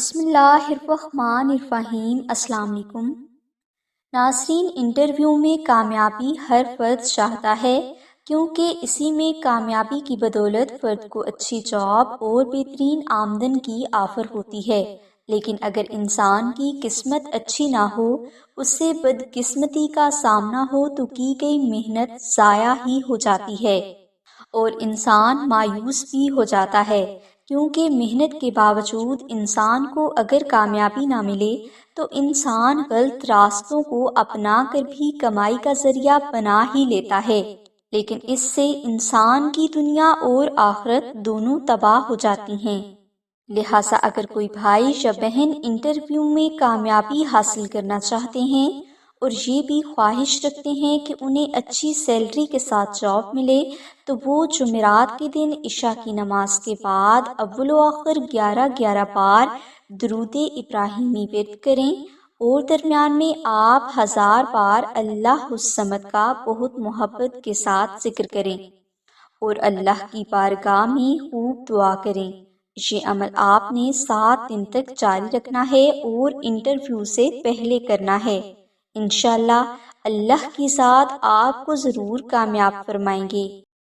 بسم اللہ الرحمن الرحیم۔ السلام علیکم ناظرین، انٹرویو میں کامیابی ہر فرد چاہتا ہے کیونکہ اسی میں کامیابی کی بدولت فرد کو اچھی جاب اور بہترین آمدن کی آفر ہوتی ہے۔ لیکن اگر انسان کی قسمت اچھی نہ ہو، اس سے بدقسمتی کا سامنا ہو تو کی گئی محنت ضائع ہی ہو جاتی ہے اور انسان مایوس بھی ہو جاتا ہے، کیونکہ محنت کے باوجود انسان کو اگر کامیابی نہ ملے تو انسان غلط راستوں کو اپنا کر بھی کمائی کا ذریعہ بنا ہی لیتا ہے، لیکن اس سے انسان کی دنیا اور آخرت دونوں تباہ ہو جاتی ہیں۔ لہٰذا اگر کوئی بھائی یا بہن انٹرویو میں کامیابی حاصل کرنا چاہتے ہیں اور یہ بھی خواہش رکھتے ہیں کہ انہیں اچھی سیلری کے ساتھ جاب ملے، تو وہ جمعرات کے دن عشاء کی نماز کے بعد اول و آخر 11 بار درود ابراہیمی ورد کریں اور درمیان میں آپ 1000 بار اللہ الصمد کا بہت محبت کے ساتھ ذکر کریں اور اللہ کی بارگاہ میں خوب دعا کریں۔ یہ عمل آپ نے 7 دن تک جاری رکھنا ہے اور انٹرویو سے پہلے کرنا ہے۔ انشاءاللہ اللہ کی ذات آپ کو ضرور کامیاب فرمائیں گے۔